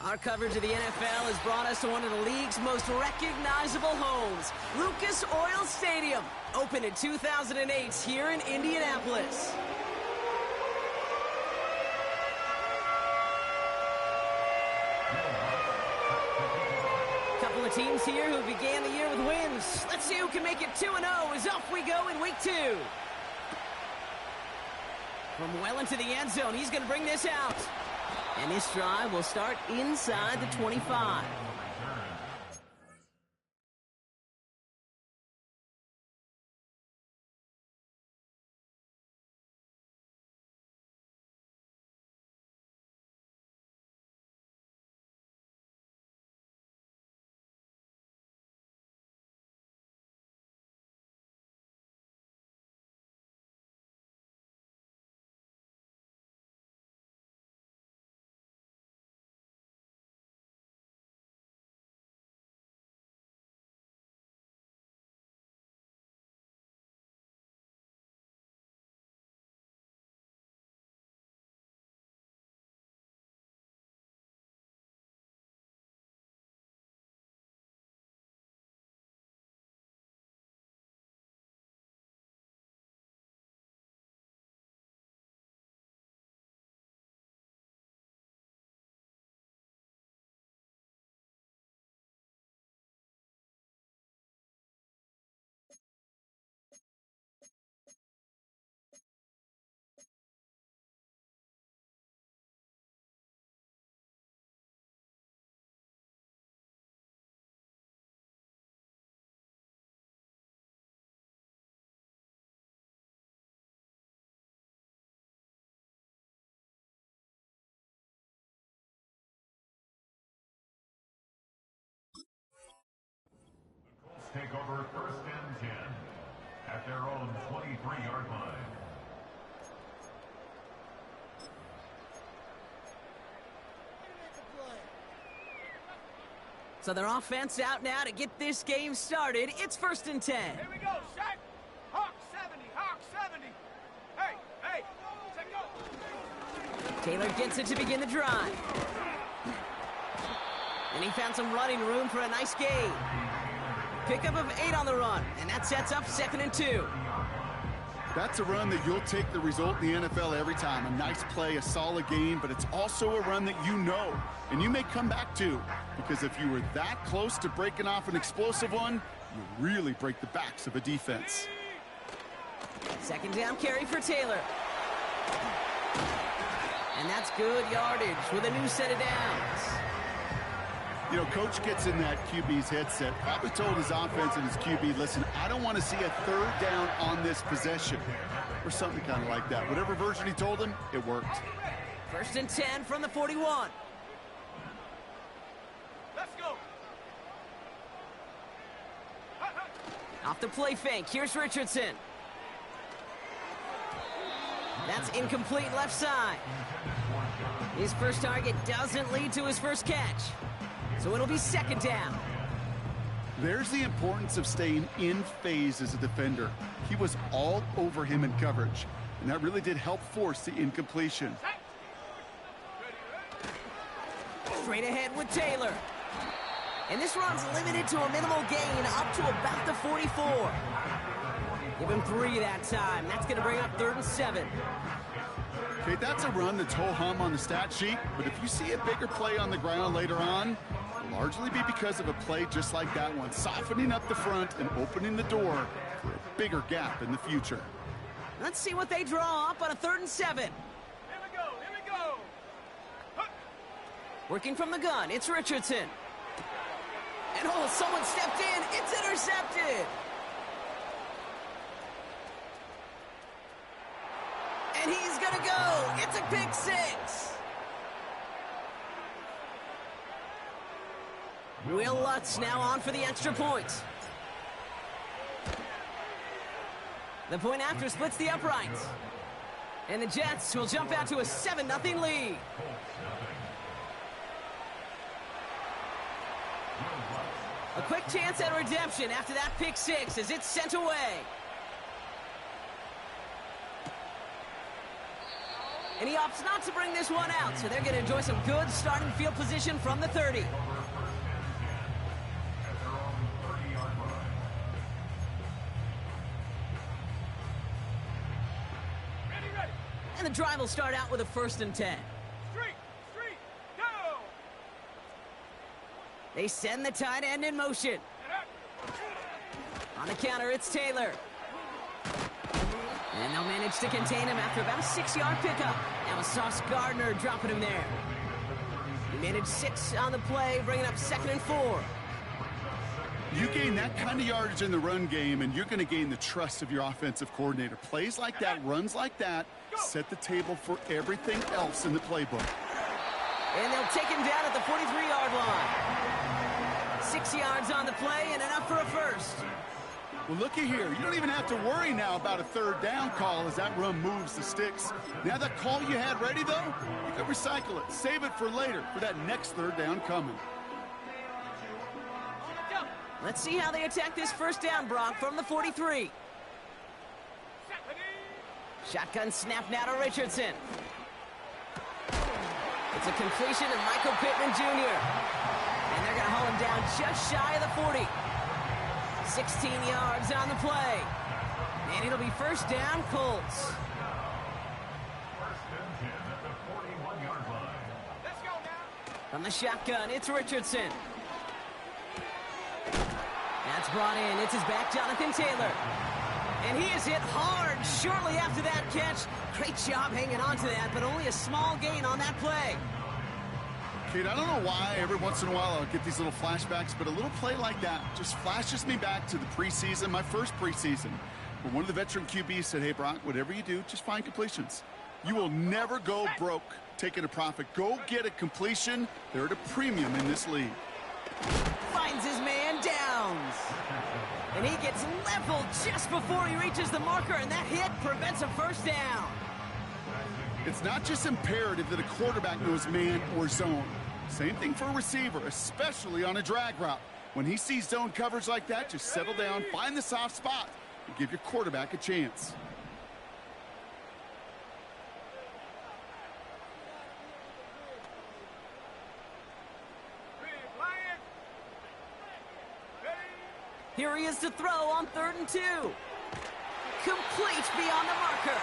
Our coverage of the NFL has brought us to one of the league's most recognizable homes, Lucas Oil Stadium, opened in 2008 here in Indianapolis. Couple of teams here who began the year with wins. Let's see who can make it 2-0 as off we go in week 2. From well into the end zone, he's going to bring this out. And this drive will start inside the 25. Take over first and 10 at their own 23-yard line. So their offense out now to get this game started. It's first and 10. Here we go, Shaq. Hawk 70, Hawk 70. Hey, check go. Taylor gets it to begin the drive. And he found some running room for a nice gain. Pickup of 8 on the run, and that sets up 2nd and 2. That's a run that you'll take the result in the NFL every time. A nice play, a solid game, but it's also a run that you know, and you may come back to, because if you were that close to breaking off an explosive one, you really break the backs of a defense. 2nd down carry for Taylor. And that's good yardage with a new set of downs. You know, coach gets in that QB's headset, probably told his offense and his QB, listen, I don't want to see a 3rd down on this possession, or something kind of like that. Whatever version he told him, it worked. 1st and 10 from the 41. Let's go. Off the play fake, here's Richardson. That's incomplete left side. His first target doesn't lead to his first catch. So it'll be 2nd down. There's the importance of staying in phase as a defender. He was all over him in coverage, and that really did help force the incompletion. Straight ahead with Taylor. And this run's limited to a minimal gain up to about the 44. Give him 3 that time. That's going to bring up 3rd and 7. Okay, that's a run that's ho-hum on the stat sheet, but if you see a bigger play on the ground later on, it'll largely be because of a play just like that one, softening up the front and opening the door for a bigger gap in the future. Let's see what they draw up on a 3rd and 7. Here we go. Working from the gun, it's Richardson. And oh, someone stepped in. It's intercepted. And he's going to go. It's a pick 6. Will Lutz now on for the extra point. The point after splits the uprights. And the Jets will jump out to a 7-0 lead. A quick chance at redemption after that pick 6 as it's sent away. And he opts not to bring this one out, so they're going to enjoy some good starting field position from the 30. And the drive will start out with a 1st and 10. Street, go! They send the tight end in motion. On the counter, it's Taylor. And they'll manage to contain him after about a 6-yard pickup. That was Sauce Gardner dropping him there. He managed 6 on the play, bringing up 2nd and 4. You gain that kind of yardage in the run game, and you're going to gain the trust of your offensive coordinator. Plays like that, runs like that, set the table for everything else in the playbook. And they'll take him down at the 43-yard line. 6 yards on the play and enough for a 1st. Well, looky here. You don't even have to worry now about a 3rd down call as that run moves the sticks. Now that call you had ready, though, you can recycle it. Save it for later for that next 3rd down coming. Let's see how they attack this 1st down, Brock, from the 43. Shotgun snap now to Richardson. It's a completion to Michael Pittman Jr. And they're going to haul him down just shy of the 40. 16 yards on the play. And it'll be 1st down, Colts. 1st and 10 at the 41-yard line. Let's go now. From the shotgun, it's Richardson. That's brought in. It's his back, Jonathan Taylor. And he is hit hard shortly after that catch. Great job hanging on to that, but only a small gain on that play. Kate, I don't know why every once in a while I'll get these little flashbacks, but a little play like that just flashes me back to the preseason, my first preseason, where one of the veteran QBs said, hey, Brock, whatever you do, just find completions. You will never go broke taking a profit. Go get a completion. They're at a premium in this league. Finds his man Downs. And he gets leveled just before he reaches the marker, and that hit prevents a 1st down. It's not just imperative that a quarterback knows man or zone. Same thing for a receiver, especially on a drag route. When he sees zone coverage like that, just settle down, find the soft spot, and give your quarterback a chance. Here he is to throw on 3rd and 2. Complete beyond the marker.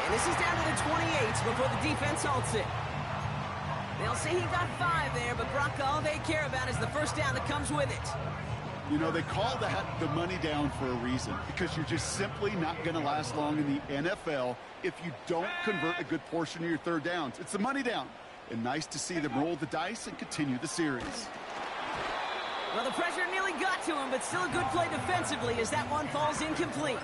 And this is down to the 28 before the defense halts it. They'll say he got 5 there, but Brock, all they care about is the 1st down that comes with it. You know, they call that the money down for a reason, because you're just simply not going to last long in the NFL if you don't convert a good portion of your 3rd downs. It's the money down. And nice to see them roll the dice and continue the series. Well, the pressure nearly got to him, but still a good play defensively as that one falls incomplete.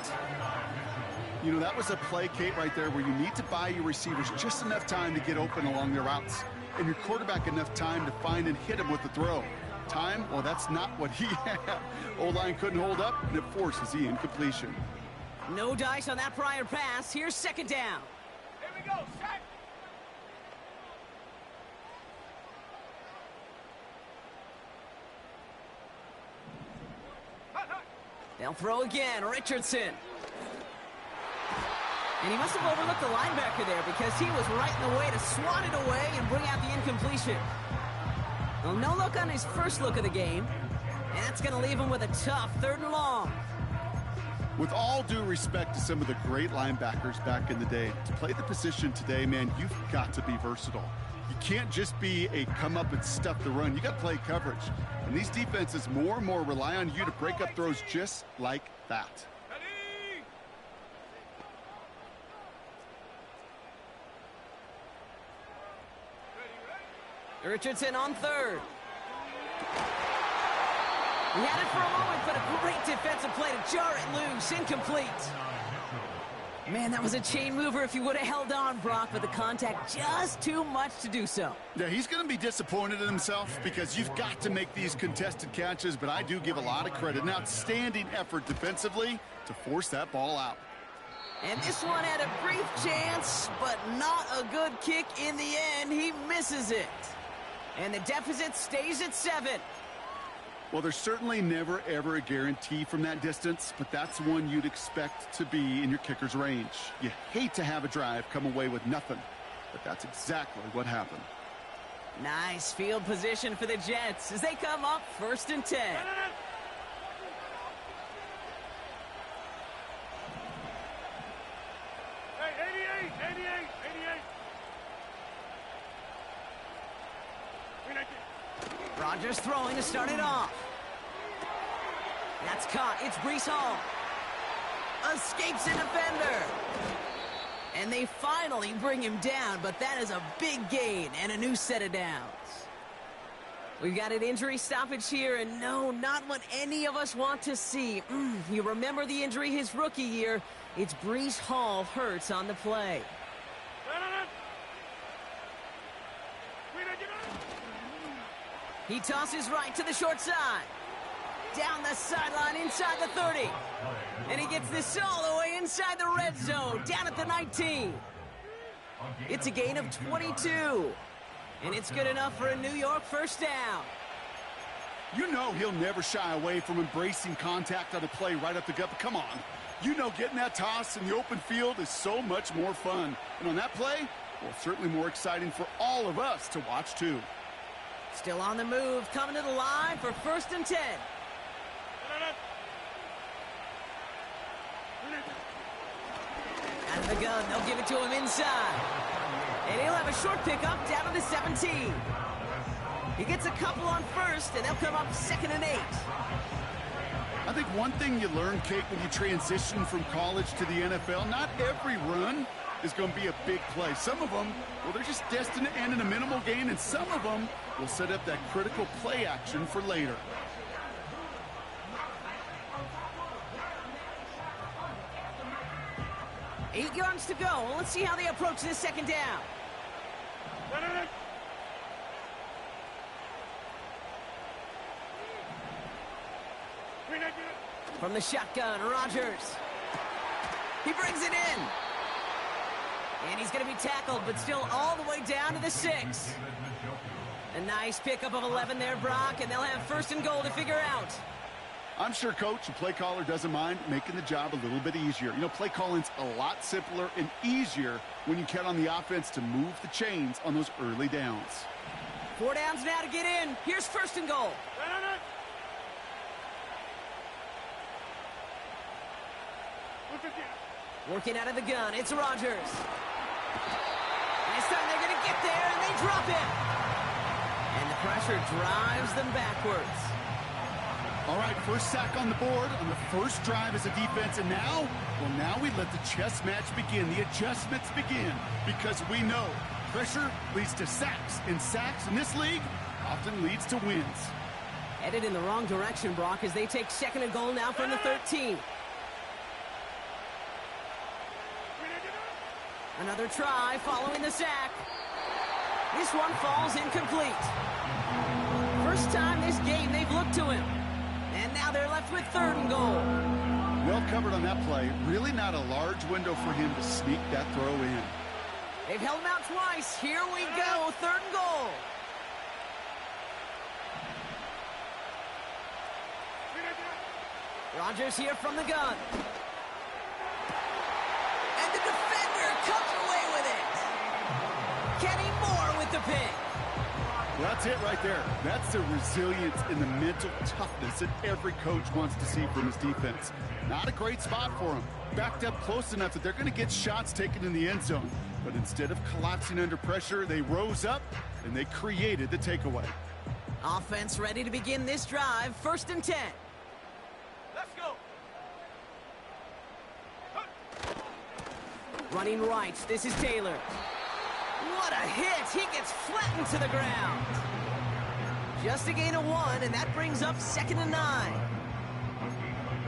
You know, that was a play, Kate, right there where you need to buy your receivers just enough time to get open along their routes, and your quarterback enough time to find and hit him with the throw. Time? Well, that's not what he had. O-line couldn't hold up, and it forces the incompletion. No dice on that prior pass. Here's 2nd down. Here we go, set. They'll throw again. Richardson. And he must have overlooked the linebacker there because he was right in the way to swat it away and bring out the incompletion. Well, no look on his first look of the game. And that's going to leave him with a tough 3rd and long. With all due respect to some of the great linebackers back in the day, to play the position today, man, you've got to be versatile. You can't just be a come up and stuff the run. You got to play coverage. And these defenses more and more rely on you to break up throws just like that. Richardson on 3rd. He had it for a moment, but a great defensive play to jar it loose. Incomplete. Man, that was a chain mover if he would have held on, Brock, but the contact just too much to do so. Yeah, he's going to be disappointed in himself because you've got to make these contested catches, but I do give a lot of credit. An outstanding effort defensively to force that ball out. And this one had a brief chance, but not a good kick in the end. He misses it. And the deficit stays at 7. Well, there's certainly never, ever a guarantee from that distance, but that's one you'd expect to be in your kicker's range. You hate to have a drive come away with nothing. but that's exactly what happened. Nice field position for the Jets as they come up 1st and 10. Hey, 88. Rodgers throwing to start it off. That's caught. It's Breece Hall. Escapes a defender. And they finally bring him down, but that is a big gain and a new set of downs. We've got an injury stoppage here, and no, not what any of us want to see. You remember the injury his rookie year. It's Breece Hall hurts on the play. He tosses right to the short side. Down the sideline inside the 30. And he gets this all the way inside the red zone, down at the 19. It's a gain of 22. And it's good enough for a New York first down. You know he'll never shy away from embracing contact on a play right up the gut, but come on. You know getting that toss in the open field is so much more fun. And on that play, well, certainly more exciting for all of us to watch too. Still on the move, coming to the line for 1st and 10. Out of the gun, they'll give it to him inside. And he'll have a short pickup down to the 17. He gets a couple on 1st, and they'll come up 2nd and 8. I think one thing you learn, Kate, when you transition from college to the NFL, not every run is going to be a big play. Some of them, well, they're just destined to end in a minimal gain, and some of them will set up that critical play action for later. Eight yards to go. Well, let's see how they approach this 2nd down. From the shotgun, Rodgers. He brings it in. And he's going to be tackled, but still all the way down to the 6. A nice pickup of 11 there, Brock, and they'll have 1st and goal to figure out. I'm sure, Coach, the play caller doesn't mind making the job a little bit easier. You know, play calling's a lot simpler and easier when you count on the offense to move the chains on those early downs. 4 downs now to get in. Here's 1st and goal. Working out of the gun, it's Rodgers. And this time they're going to get there, and they drop him. And the pressure drives them backwards. All right, first sack on the board on the first drive as a defense, and now, well, now we let the chess match begin, the adjustments begin, because we know pressure leads to sacks, and sacks in this league often leads to wins. Headed in the wrong direction, Brock, as they take 2nd and goal now from the 13. Another try following the sack. This one falls incomplete. First time this game they've looked to him. And now they're left with 3rd and goal. Well covered on that play. Really not a large window for him to sneak that throw in. They've held him out twice. Here we go, 3rd and goal. Rodgers here from the gun. And the defender comes away with it. Kenny Moore with the pick. Well, that's it right there. That's the resilience and the mental toughness that every coach wants to see from his defense. Not a great spot for him. Backed up close enough that they're going to get shots taken in the end zone. But instead of collapsing under pressure, they rose up and they created the takeaway. Offense ready to begin this drive. 1st and 10. Let's go. Running right. This is Taylor. What a hit! He gets flattened to the ground. Just a gain of 1, and that brings up 2nd and 9.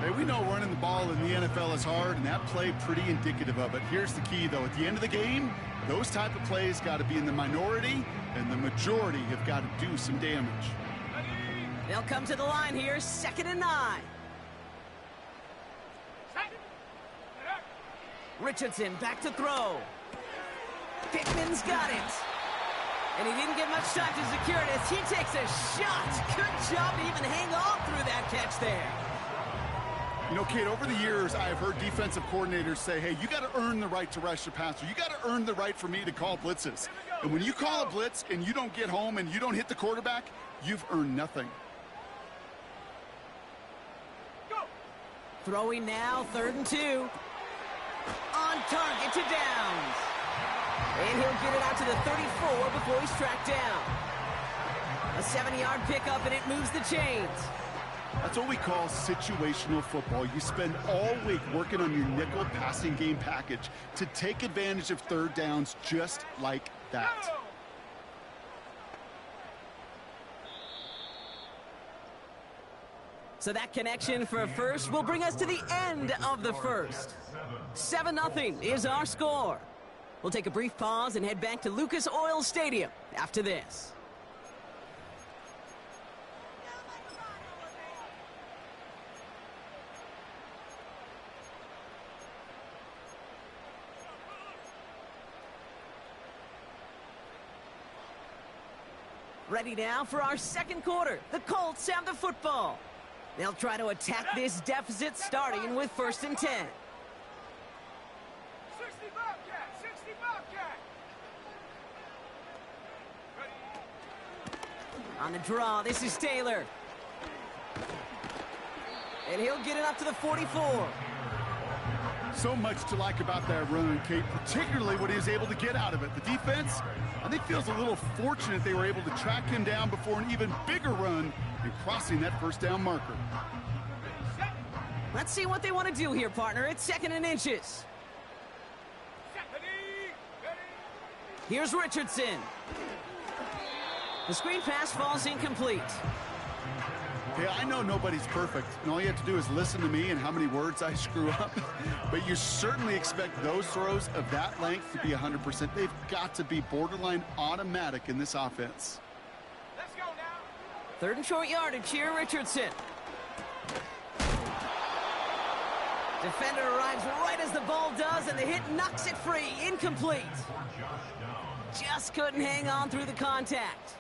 Hey, we know running the ball in the NFL is hard, and that play pretty indicative of it. Here's the key, though. At the end of the game, those type of plays got to be in the minority, and the majority have got to do some damage. They'll come to the line here, 2nd and 9. Richardson back to throw. Pickman's got it. And he didn't get much time to secure it as he takes a shot. Good job to even hang on through that catch there. You know, Kate, over the years, I have heard defensive coordinators say, hey, you got to earn the right to rush the passer. You got to earn the right for me to call blitzes. And when you call a blitz and you don't get home and you don't hit the quarterback, you've earned nothing. Throwing now, 3rd and 2. On target to Downs. And he'll get it out to the 34 before he's tracked down. A 70-yard pickup, and it moves the chains. That's what we call situational football. You spend all week working on your nickel passing game package to take advantage of 3rd downs just like that. So that connection for a first will bring us to the end of the first. 7-0 is our score. We'll take a brief pause and head back to Lucas Oil Stadium after this. Ready now for our second quarter. The Colts have the football. They'll try to attack this deficit starting with 1st and 10. 60 Bobcat! 60 Bobcat! On the draw, this is Taylor. And he'll get it up to the 44. So much to like about that run, Kate, particularly what he was able to get out of it. The defense, I think, feels a little fortunate they were able to track him down before an even bigger run and crossing that 1st down marker. Let's see what they want to do here, partner. It's 2nd and inches. Here's Richardson. The screen pass falls incomplete. Hey, I know nobody's perfect, and all you have to do is listen to me and how many words I screw up. But you certainly expect those throws of that length to be 100%. They've got to be borderline automatic in this offense. Let's go now. 3rd and short yardage here, Richardson. Defender arrives right as the ball does, and the hit knocks it free. Incomplete. Just couldn't hang on through the contact.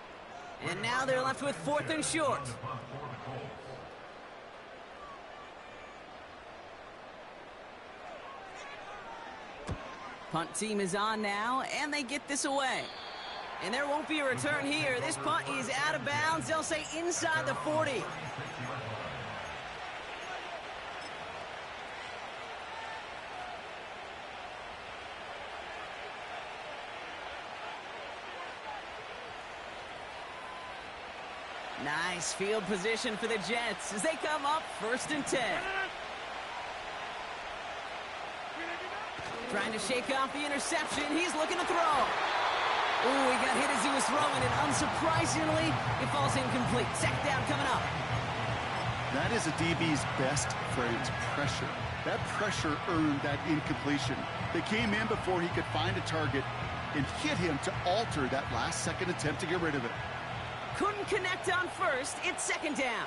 And now they're left with 4th and short. Punt team is on now, and they get this away. And there won't be a return here. This punt is out of bounds. They'll say inside the 40. Nice field position for the Jets as they come up 1st and 10. Trying to shake off the interception. He's looking to throw. Ooh, he got hit as he was throwing it. Unsurprisingly, it falls incomplete. 2nd down coming up. That is a DB's best friend, pressure. That pressure earned that incompletion. They came in before he could find a target and hit him to alter that last-second attempt to get rid of it. Couldn't connect on 1st. It's 2nd down.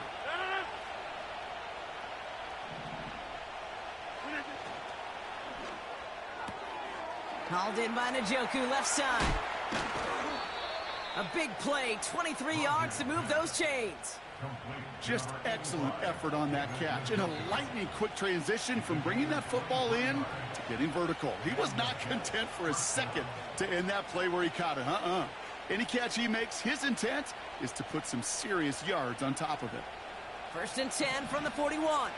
Called in by Njoku, left side. A big play, 23 yards to move those chains. Just excellent effort on that catch. And a lightning-quick transition from bringing that football in to getting vertical. He was not content for a second to end that play where he caught it. Any catch he makes, his intent is to put some serious yards on top of it. 1st and 10 from the 41.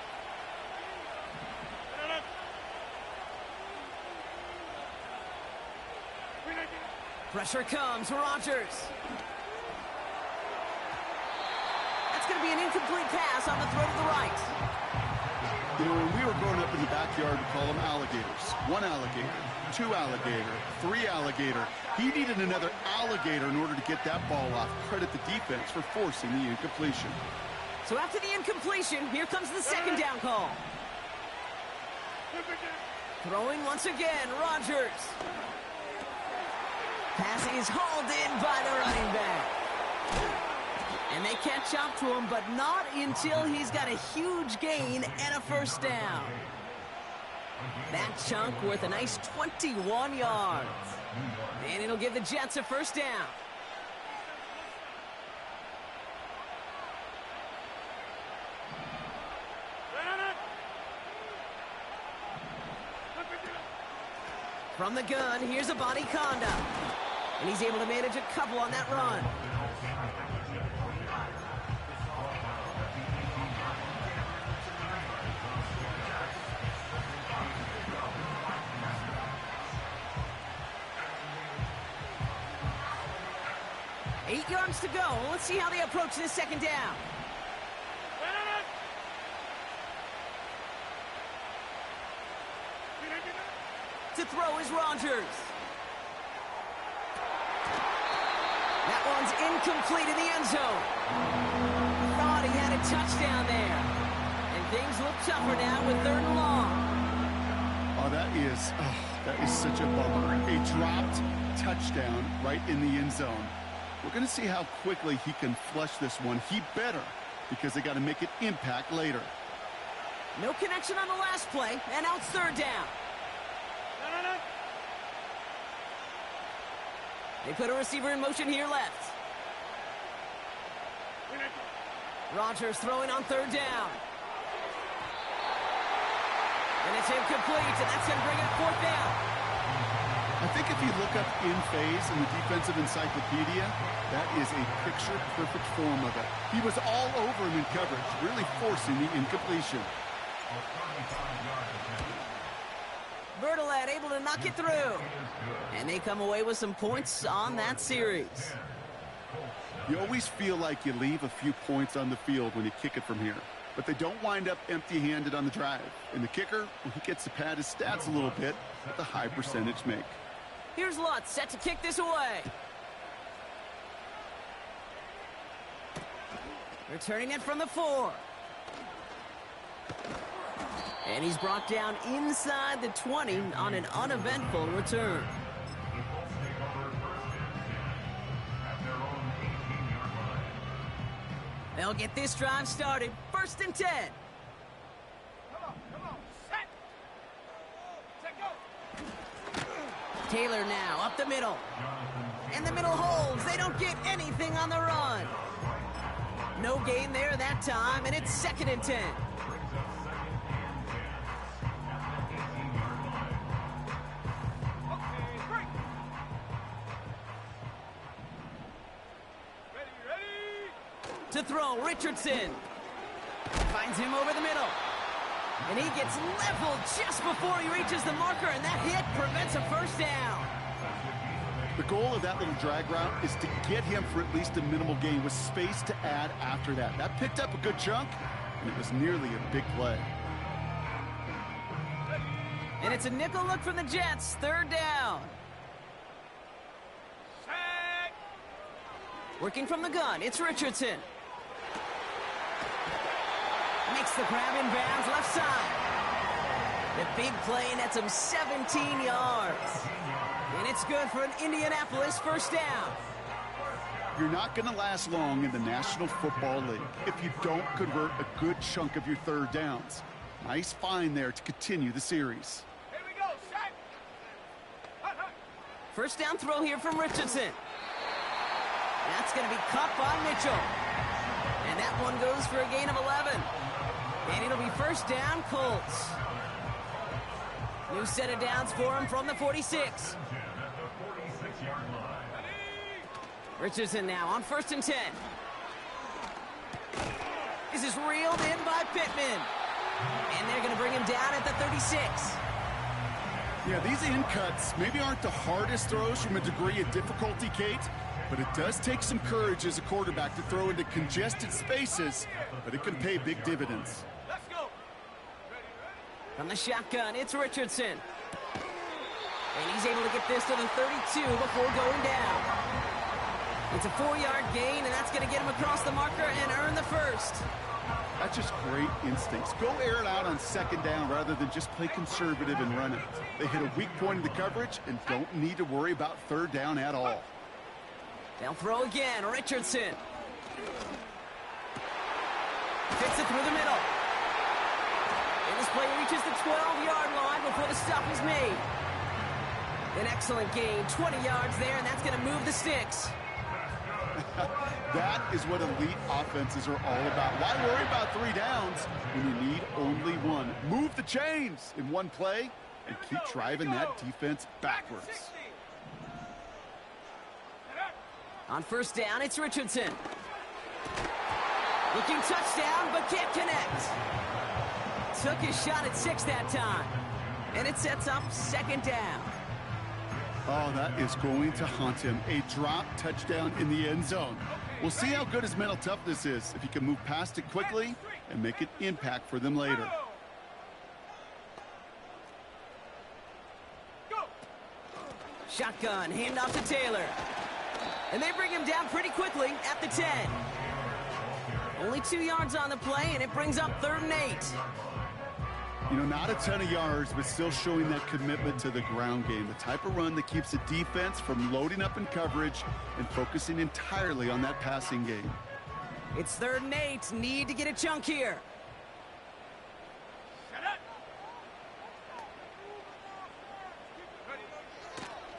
Pressure comes, Rodgers. That's going to be an incomplete pass on the throw to the right. You know, when we were growing up in the backyard, we call them alligators. 1 alligator, 2 alligator, 3 alligator. He needed another alligator in order to get that ball off. Credit the defense for forcing the incompletion. So after the incompletion, here comes the 2nd down call. Throwing once again, Rodgers. Pass is hauled in by the running back. And they catch up to him, but not until he's got a huge gain and a 1st down. That chunk worth a nice 21 yards. And it'll give the Jets a 1st down. From the gun, here's a body conduct. And he's able to manage a couple on that run. Eight yards to go. Let's see how they approach this second down. To throw is Rodgers. That one's incomplete in the end zone. Thought he had a touchdown there. And things look tougher now with 3rd and long. Oh, that is such a bummer. A dropped touchdown right in the end zone. We're going to see how quickly he can flush this one. He better, because they got to make it impact later. No connection on the last play, and now it's 3rd down. They put a receiver in motion here left. Rodgers throwing on 3rd down. And it's incomplete, and that's going to bring it up 4th down. I think if you look up in phase in the defensive encyclopedia, that is a picture-perfect form of it. He was all over him in coverage, really forcing the incompletion. Bertolet able to knock it through. And they come away with some points on that series. You always feel like you leave a few points on the field when you kick it from here. But they don't wind up empty-handed on the drive. And the kicker, well, he gets to pad his stats a little bit with a high percentage make. Here's Lutz set to kick this away. Returning it from the 4. And he's brought down inside the 20 on an uneventful return. They'll get this drive started. 1st and 10. Come on, set. Set, go. Taylor now up the middle. And the middle holds. They don't get anything on the run. No gain there that time, and it's 2nd and 10. To throw, Richardson. Finds him over the middle. And he gets leveled just before he reaches the marker, and that hit prevents a 1st down. The goal of that little drag route is to get him for at least a minimal gain with space to add after that. That picked up a good chunk, and it was nearly a big play. And it's a nickel look from the Jets, 3rd down. Set. Working from the gun, it's Richardson. Makes the grab in bounds left side. The big play nets him 17 yards. And it's good for an Indianapolis 1st down. You're not going to last long in the National Football League if you don't convert a good chunk of your 3rd downs. Nice find there to continue the series. Here we go, set. 1st down throw here from Richardson. That's going to be caught by Mitchell. And that one goes for a gain of 11. And it'll be 1st down, Colts. New set of downs for him from the 46. Richardson now on 1st and 10. This is reeled in by Pittman. And they're going to bring him down at the 36. Yeah, these in cuts maybe aren't the hardest throws from a degree of difficulty, Kate, but it does take some courage as a quarterback to throw into congested spaces, but it can pay big dividends. Let's go. From the shotgun, it's Richardson. And he's able to get this to the 32 before going down. It's a 4-yard gain, and that's going to get him across the marker and earn the 1st. That's just great instincts. Go air it out on 2nd down rather than just play conservative and run it. They hit a weak point in the coverage and don't need to worry about 3rd down at all. They'll throw again, Richardson. Fits it through the middle. And this play reaches the 12-yard line before the stop is made. An excellent gain, 20 yards there, and that's going to move the sticks. That is what elite offenses are all about. Why worry about 3 downs when you need only 1? Move the chains in one play, and keep driving that defense backwards. On first down, it's Richardson. Looking touchdown, but can't connect. Took his shot at 6 that time. And it sets up second down. Oh, that is going to haunt him. A drop touchdown in the end zone. We'll see how good his mental toughness is, if he can move past it quickly and make an impact for them later. Shotgun, handoff to Taylor. And they bring him down pretty quickly at the 10. Only 2 yards on the play, and it brings up 3rd and 8. You know, not a ton of yards, but still showing that commitment to the ground game. The type of run that keeps the defense from loading up in coverage and focusing entirely on that passing game. It's 3rd and 8. Need to get a chunk here.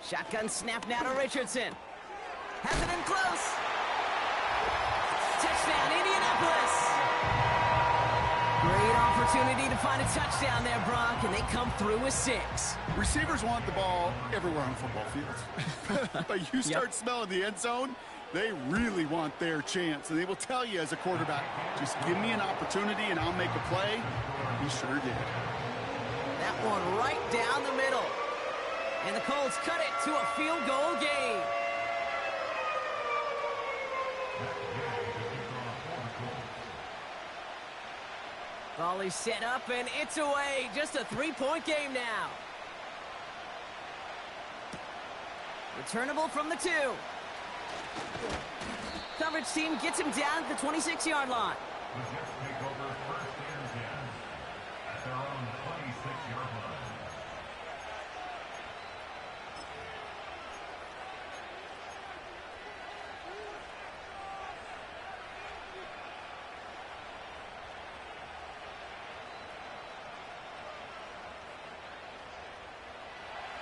Shotgun snap now to Richardson. Has it in close. Touchdown, Indianapolis. Great opportunity to find a touchdown there, Brock, and they come through with 6. Receivers want the ball everywhere on the football field. But you start smelling the end zone, they really want their chance. And they will tell you as a quarterback, just give me an opportunity and I'll make a play. He sure did. That one right down the middle. And the Colts cut it to a field goal game. Volley set up, and it's away. Just a 3-point game now. Returnable from the 2. Coverage team gets him down at the 26-yard line. The Jets take over 1st and 10 at their own 26-yard line.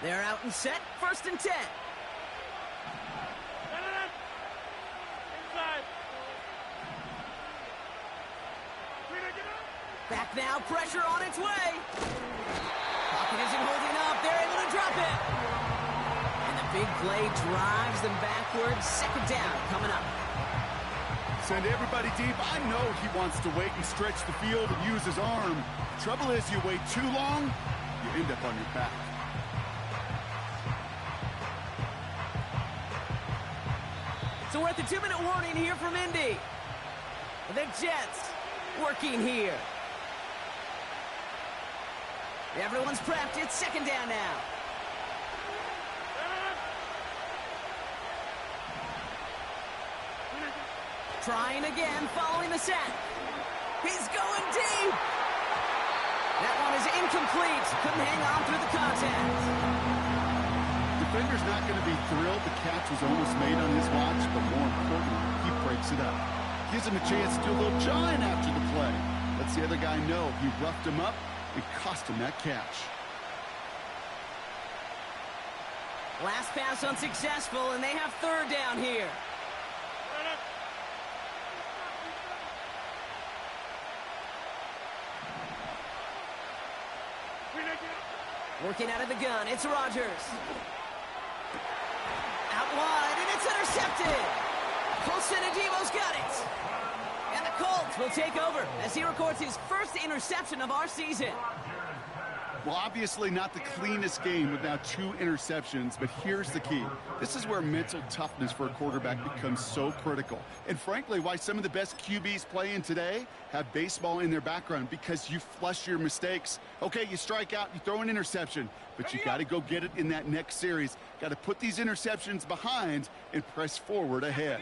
They're out and set. 1st and 10. Back now, pressure on its way. Pocket isn't holding up. They're able to drop it. And the big play drives them backwards. 2nd down coming up. Send everybody deep. I know he wants to wait and stretch the field and use his arm. Trouble is, you wait too long, you end up on your back. So we're at the 2-minute warning here from Indy. The Jets working here. Everyone's prepped. It's 2nd down now. Trying again, following the sack. He's going deep. That one is incomplete. Couldn't hang on through the contact. Defender's not going to be thrilled the catch was almost made on his watch, but more importantly, he breaks it up. Gives him a chance to do a little jawing after the play. Lets the other guy know he roughed him up and cost him that catch. Last pass unsuccessful, and they have 3rd down here. Working out of the gun, it's Rodgers. Out wide, and it's intercepted. Colson Adebo's got it. And the Colts will take over as he records his 1st interception of our season. Well, obviously not the cleanest game with now 2 interceptions, but here's the key. This is where mental toughness for a quarterback becomes so critical. And frankly, why some of the best QBs playing today have baseball in their background, because you flush your mistakes. Okay, you strike out, you throw an interception, but you got to go get it in that next series. Got to put these interceptions behind and press forward ahead.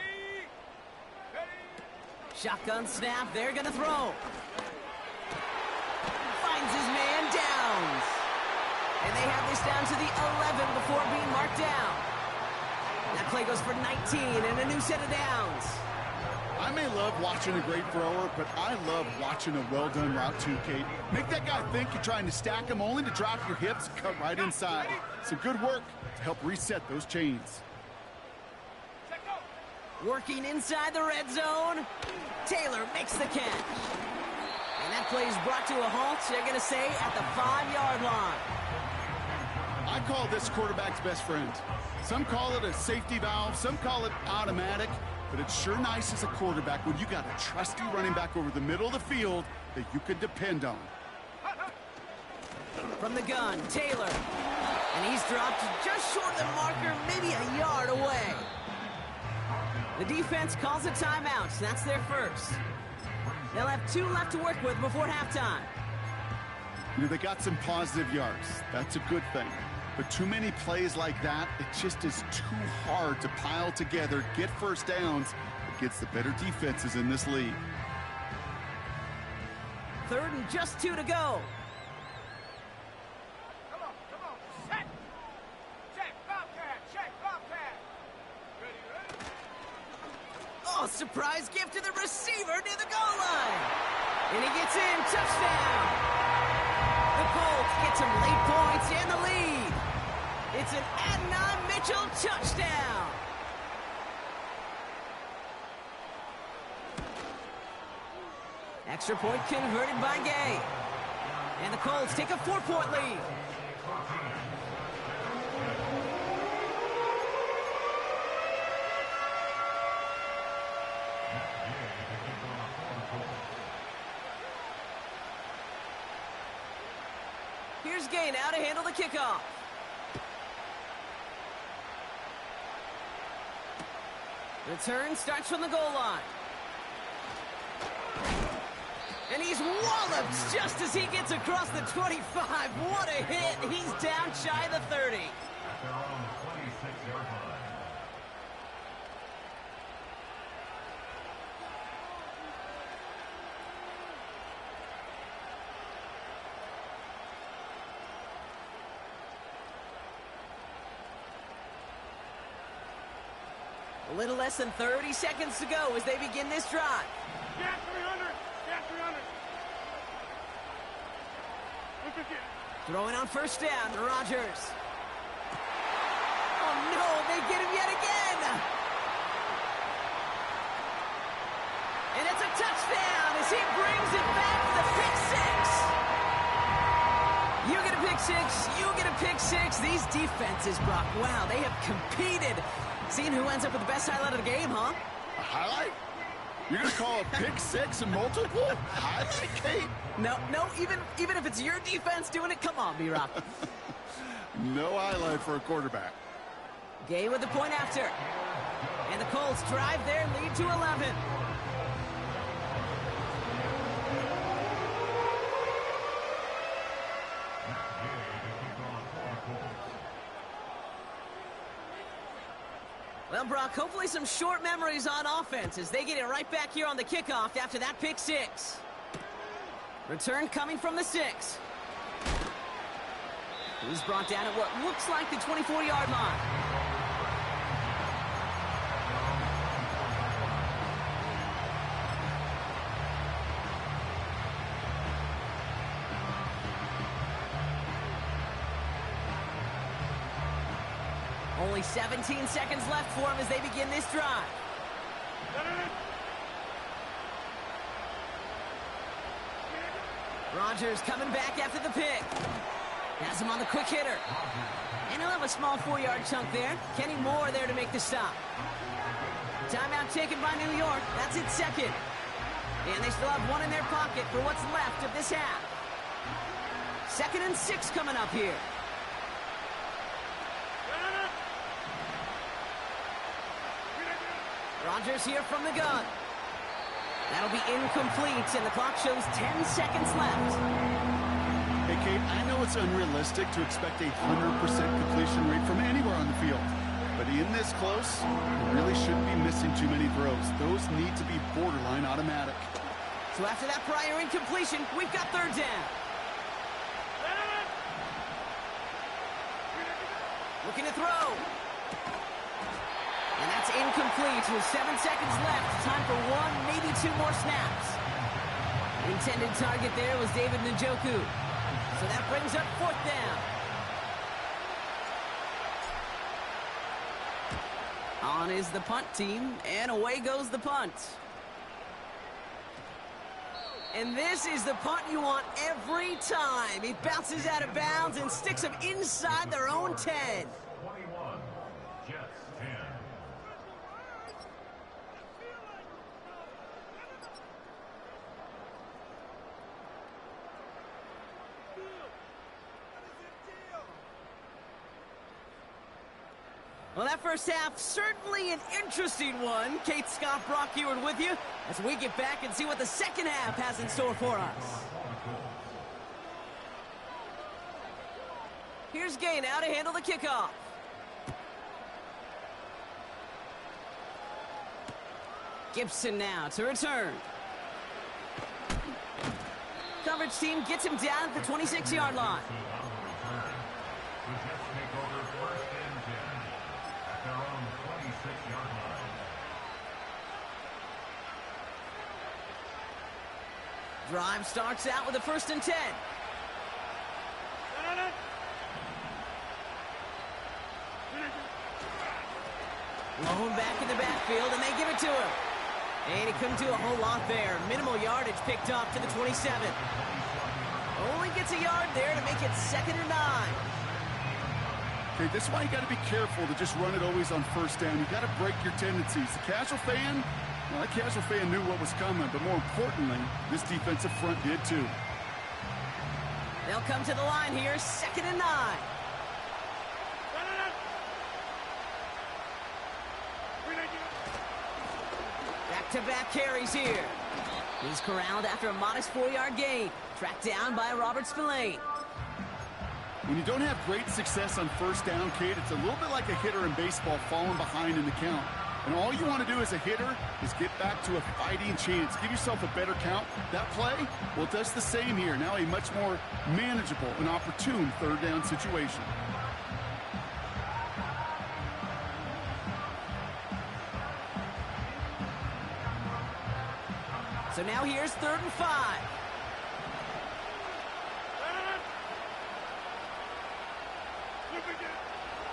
Shotgun snap, they're going to throw. Finds his man, Downs. And they have this down to the 11 before being marked down. That play goes for 19 and a new set of downs. I may love watching a great thrower, but I love watching a well-done route too, Kate. Make that guy think you're trying to stack him only to drop your hips and cut right inside. Some good work to help reset those chains. Working inside the red zone. Taylor makes the catch. And that play is brought to a halt, they're going to say, at the 5-yard line. call this quarterback's best friend. Some call it a safety valve, some call it automatic, but it's sure nice as a quarterback when you got a trusty running back over the middle of the field that you could depend on. From the gun, Taylor. And he's dropped just short of the marker, maybe a yard away. The defense calls a timeout, so that's their first. They'll have 2 left to work with before halftime. You know, they got some positive yards. That's a good thing. But too many plays like that, it just is too hard to pile together, get first downs against the better defenses in this league. 3rd and just 2 to go. Come on. Set. Check, Bobcat. Check, Bobcat. Ready. Oh, surprise gift to the receiver near the goal line. And he gets in, touchdown. The Colts get some late points and the lead. It's an Adnan Mitchell touchdown. Extra point converted by Gay. And the Colts take a 4-point lead. Here's Gay now to handle the kickoff. Return starts from the goal line. And he's walloped just as he gets across the 25. What a hit. He's down shy of the 30. At their own 26-yard line. A little less than 30 seconds to go as they begin this drive. Get 300. Get 300. Look again. Throwing on first down, Rodgers. Oh no, they get him yet again. And it's a touchdown as he brings it back to the pick six. You get a pick six, you get a pick six. These defenses, Brock, wow, they have competed. Seeing who ends up with the best highlight of the game, huh? A highlight? You're going to call a pick six and multiple? Highlight, Kate? No, even if it's your defense doing it, come on, B-Rob. No highlight for a quarterback. Gay with the point after. And the Colts drive their lead to 11. Well, Brock, hopefully some short memories on offense as they get it right back here on the kickoff after that pick six. Return coming from the 6. He's brought down at what looks like the 24-yard line. Only 17 seconds left for him as they begin this drive. Rodgers coming back after the pick. Has him on the quick hitter. And he'll have a small 4-yard chunk there. Kenny Moore there to make the stop. Timeout taken by New York. That's its second. And they still have one in their pocket for what's left of this half. 2nd and 6 coming up here. Rodgers here from the gun. That'll be incomplete, and the clock shows 10 seconds left. Hey, Kate, I know it's unrealistic to expect a 100% completion rate from anywhere on the field. But in this close, you really shouldn't be missing too many throws. Those need to be borderline automatic. So after that prior incompletion, we've got 3rd down. Looking to throw. And that's incomplete with 7 seconds left. Time for 1, maybe 2 more snaps. Intended target there was David Njoku. So that brings up 4th down. On is the punt team, and away goes the punt. And this is the punt you want every time. He bounces out of bounds and sticks them inside their own 10. 21, Jets 10. Well, that first half, certainly an interesting one. Kate Scott, Brock Eward with you as we get back and see what the second half has in store for us. Here's Gay now to handle the kickoff. Gibson now to return. Coverage team gets him down at the 26-yard line. The Jets take over first and 10 at their own 26-yard line. Drive starts out with a 1st and 10. Lone back in the backfield, and they give it to him. And he couldn't do a whole lot there. Minimal yardage picked up to the 27. Only gets a yard there to make it 2nd and 9. Okay, this is why you got to be careful to just run it always on first down. You got to break your tendencies. The casual fan, well, that casual fan knew what was coming, but more importantly, this defensive front did too. They'll come to the line here, 2nd and 9. Back-to-back carries here. He's corralled after a modest 4-yard gain. Tracked down by Robert Spillane. When you don't have great success on first down, Kate, it's a little bit like a hitter in baseball falling behind in the count. And all you want to do as a hitter is get back to a fighting chance. Give yourself a better count. That play, well, it does the same here. Now a much more manageable and opportune 3rd down situation. So now here's 3rd and 5.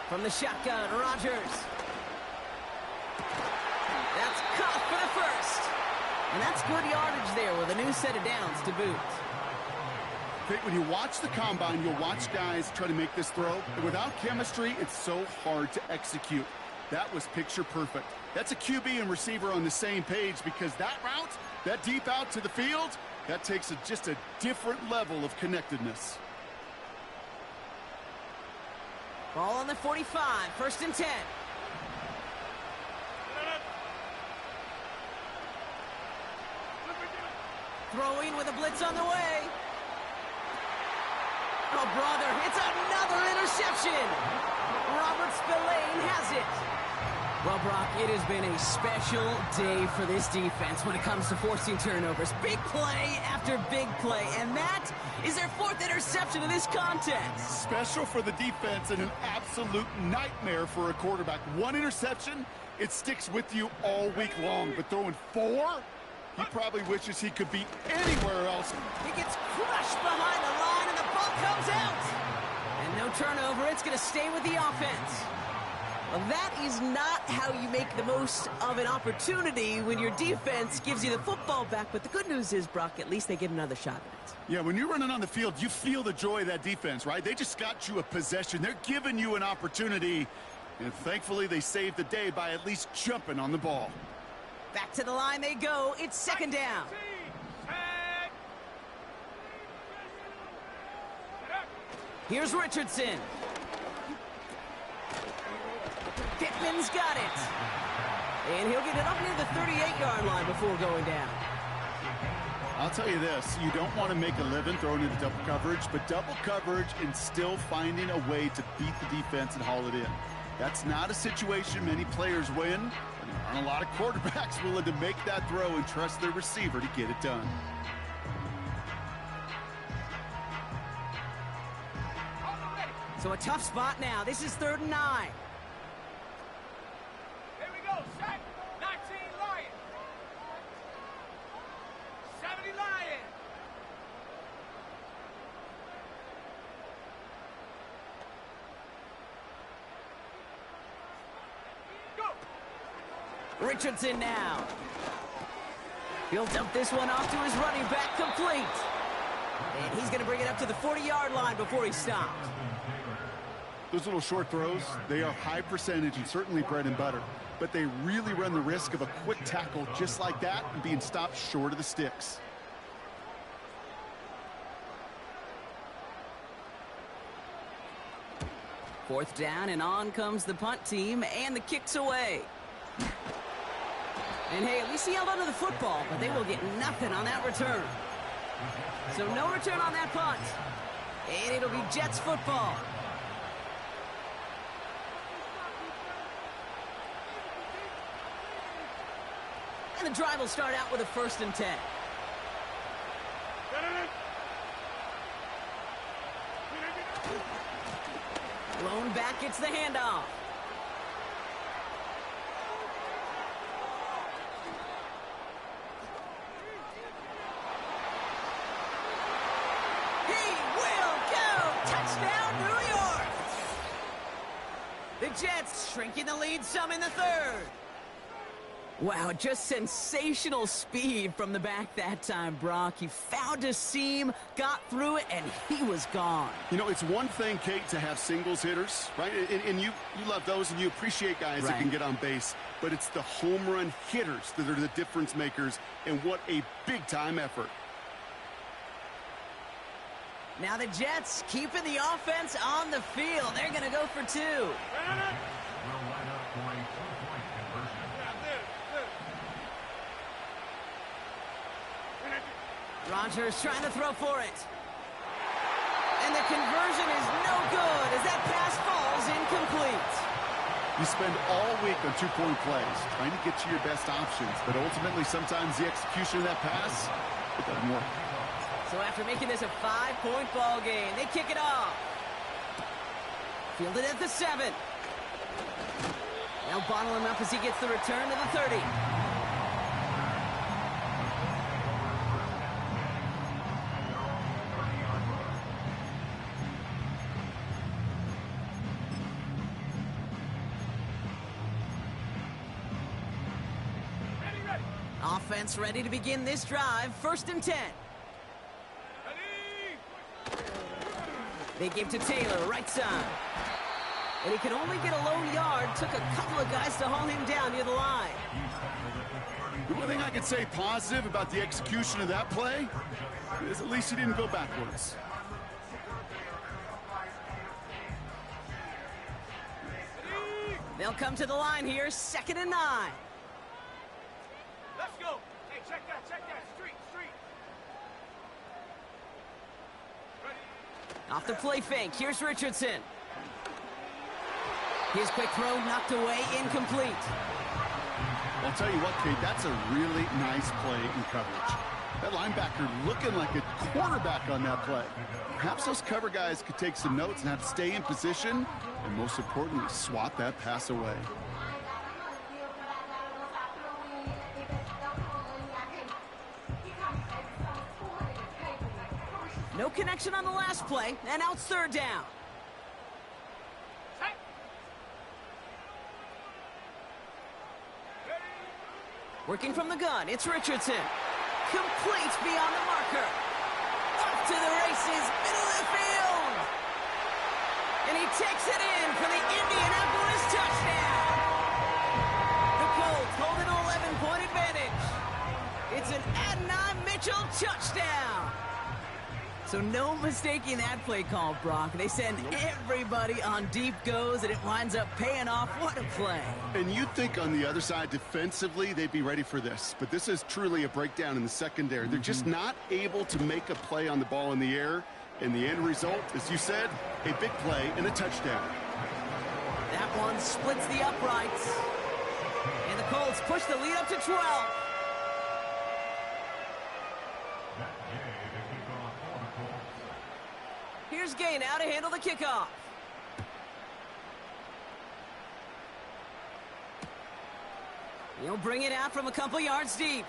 From the shotgun, Rodgers. That's caught for the 1st. And that's good yardage there with a new set of downs to boot. Okay, when you watch the combine, you'll watch guys try to make this throw. Without chemistry, it's so hard to execute. That was picture perfect. That's a QB and receiver on the same page because that route, that deep out to the field, that takes just a different level of connectedness. Ball on the 45, 1st and 10. Throwing with a blitz on the way. Oh, brother, it's another interception. Robert Spillane has it. Well, Brock, it has been a special day for this defense when it comes to forcing turnovers. Big play after big play, and that is their 4th interception of this contest. Special for the defense and an absolute nightmare for a quarterback. 1 interception, it sticks with you all week long, but throwing 4, he probably wishes he could be anywhere else. He gets crushed behind the line, and the ball comes out. And no turnover, it's going to stay with the offense. Well, that is not how you make the most of an opportunity when your defense gives you the football back. But the good news is, Brock, at least they get another shot at it. Yeah, when you're running on the field, you feel the joy of that defense, right? They just got you a possession. They're giving you an opportunity. And thankfully, they saved the day by at least jumping on the ball. Back to the line they go. It's 2nd down. Here's Richardson. Pittman's got it. And he'll get it up near the 38-yard line before going down. I'll tell you this, you don't want to make a living throwing into double coverage, but double coverage and still finding a way to beat the defense and haul it in. That's not a situation many players win, and there aren't a lot of quarterbacks willing to make that throw and trust their receiver to get it done. So a tough spot now. This is 3rd and 9. Here we go, set. 19 Lion. 70 Lion. Go. Richardson now. He'll dump this one off to his running back, complete. And he's going to bring it up to the 40-yard line before he stopped. Those little short throws, they are high percentage and certainly bread and butter. But they really run the risk of a quick tackle just like that and being stopped short of the sticks. Fourth down, and on comes the punt team, and the kick's away. And hey, at least he held onto the football, but they will get nothing on that return. So no return on that punt. And it'll be Jets football. And the drive will start out with a 1st and 10. Blown back, gets the handoff. He will go! Touchdown, New York! The Jets shrinking the lead some in the 3rd. Wow, just sensational speed from the back that time, Brock. He found a seam, got through it, and he was gone. You know, it's one thing, Kate, to have singles hitters, right? And you love those, and you appreciate guys that can get on base. But it's the home run hitters that are the difference makers, and what a big-time effort. Now the Jets keeping the offense on the field. They're going to go for 2. Will line up for a 2-point conversion. Rodgers trying to throw for it. And the conversion is no good as that pass falls incomplete. You spend all week on 2-point plays, trying to get you your best options, but ultimately sometimes the execution of that pass, it doesn't work. So after making this a 5-point ball game, they kick it off. Fielded at the 7. They'll bottle him up as he gets the return to the 30. Offense ready to begin this drive. 1st and 10. They give to Taylor, right side. And he could only get a lone yard. Took a couple of guys to haul him down near the line. The one thing I can say positive about the execution of that play is at least he didn't go backwards. They'll come to the line here, 2nd and 9. Let's go. Hey, check that. Street. Ready? Off the play fake, here's Richardson. His quick throw knocked away, incomplete. I'll tell you what, Kate, that's a really nice play in coverage. That linebacker looking like a quarterback on that play. Perhaps those cover guys could take some notes and have to stay in position, and most importantly, swat that pass away. No connection on the last play, and now it's 3rd down. Working from the gun, it's Richardson. Complete beyond the marker. Off to the races, middle of the field. And he takes it in for the Indianapolis touchdown. The Colts hold an 11-point advantage. It's an Adonai Mitchell touchdown. So no mistaking that play call, Brock. They send everybody on deep goes, and it winds up paying off. What a play. And you'd think on the other side, defensively, they'd be ready for this. But this is truly a breakdown in the secondary. They're just not able to make a play on the ball in the air. And the end result, as you said, a big play and a touchdown. That one splits the uprights. And the Colts push the lead up to 12. Here's Gay now to handle the kickoff. He'll bring it out from a couple yards deep.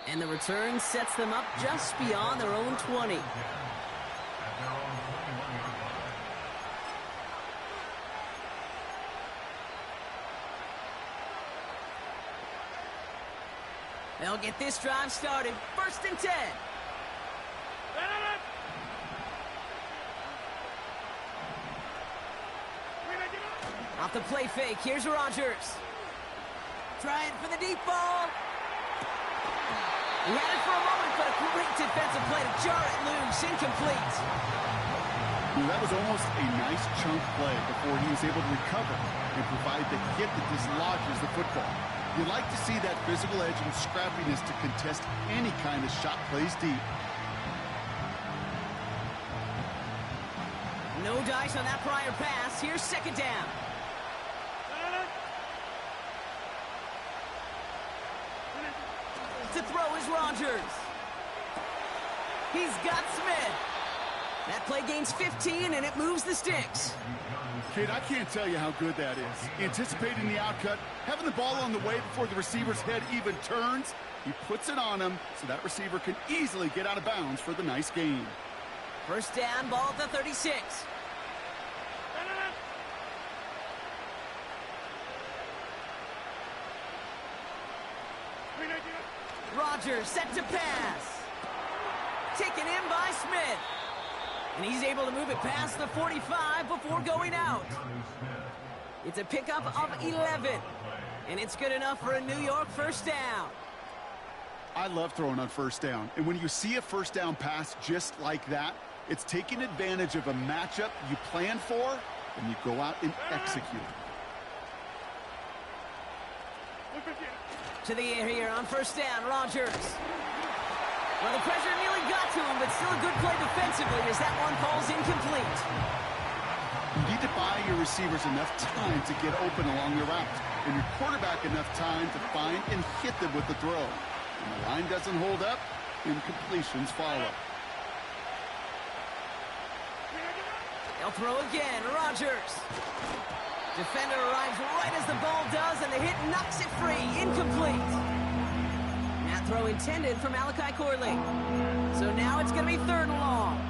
And the return sets them up just beyond their own 20. They'll get this drive started. 1st and 10. Off the play fake, here's Rodgers. Trying for the deep ball. He had it for a moment, but a great defensive play to jar it loose. Incomplete. That was almost a nice chunk play before he was able to recover and provide the hit that dislodges the football. You like to see that physical edge and scrappiness to contest any kind of shot plays deep. No dice on that prior pass. Here's 2nd down. To throw is Rodgers. He's got Smith. That play gains 15, and it moves the sticks. Kid, I can't tell you how good that is. Anticipating the outcut, having the ball on the way before the receiver's head even turns. He puts it on him so that receiver can easily get out of bounds for the nice gain. 1st down, ball at the 36. Rodgers set to pass. Taken in by Smith. And he's able to move it past the 45 before going out. It's a pickup of 11. And it's good enough for a New York 1st down. I love throwing on 1st down. And when you see a 1st down pass just like that, it's taking advantage of a matchup you plan for, and you go out and execute. To the air here on 1st down, Rodgers. Well, the pressure nearly got to him, but still a good play defensively as that one falls incomplete. You need to buy your receivers enough time to get open along the route, and your quarterback enough time to find and hit them with the throw. When the line doesn't hold up, incompletions follow. They'll throw again, Rodgers. Defender arrives right as the ball does, and the hit knocks it free. Incomplete. That throw intended for Malachi Corley. So now it's going to be 3rd and long.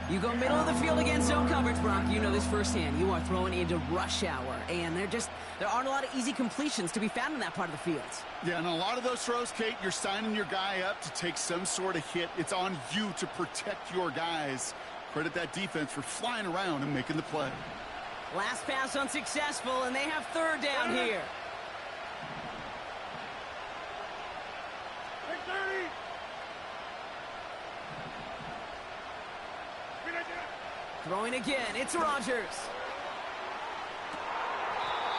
You go middle of the field against zone coverage, Brock. You know this firsthand. You are throwing into rush hour, and there aren't a lot of easy completions to be found in that part of the field. Yeah, and a lot of those throws, Kate, you're signing your guy up to take some sort of hit. It's on you to protect your guys. Credit that defense for flying around and making the play. Last pass unsuccessful, and they have 3rd down here. Throwing again, it's Rodgers.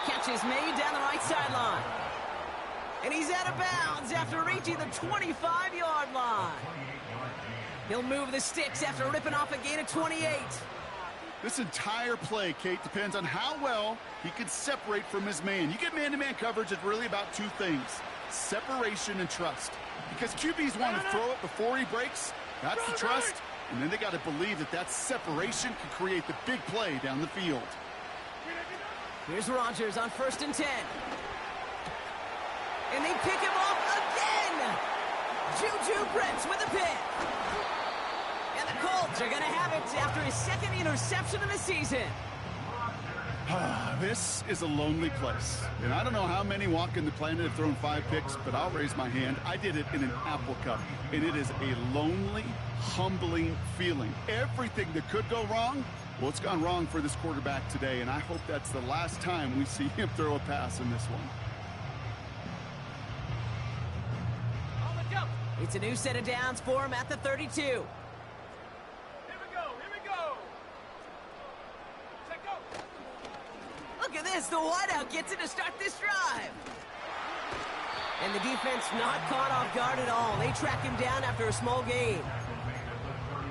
Catch is made down the right sideline. And he's out of bounds after reaching the 25-yard line. He'll move the sticks after ripping off a gain of 28. This entire play, Kate, depends on how well he can separate from his man. You get man-to-man coverage, it's really about 2 things, separation and trust. Because QBs want to throw it before he breaks, that's the trust, and then they got to believe that that separation can create the big play down the field. Here's Rodgers on 1st and 10. And they pick him off again! Juju Brents with a pick. And the Colts are going to have it after his 2nd interception of the season. This is a lonely place. And I don't know how many walking the planet have thrown 5 picks, but I'll raise my hand. I did it in an Apple Cup. And it is a lonely, humbling feeling. Everything that could go wrong, well, it's gone wrong for this quarterback today. And I hope that's the last time we see him throw a pass in this one. It's a new set of downs for him at the 32. Here we go. Set go. Look at this, the wideout gets it to start this drive. And the defense not caught off guard at all. They track him down after a small gain.